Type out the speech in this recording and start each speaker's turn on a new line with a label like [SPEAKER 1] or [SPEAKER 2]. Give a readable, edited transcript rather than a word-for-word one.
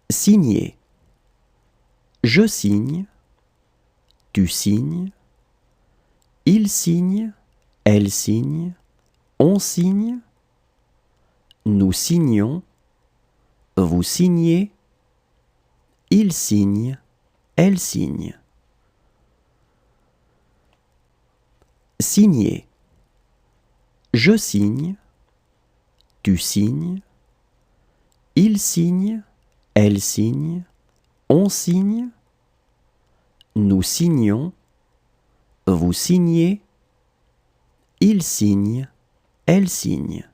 [SPEAKER 1] Signer. Je signe, tu signes, il signe, elle signe, on signe, nous signons, vous signez, il signe, elle signe. Signer. Je signe, tu signes, il signe, elle signe, on signe, nous signons, vous signez, il signe, elle signe.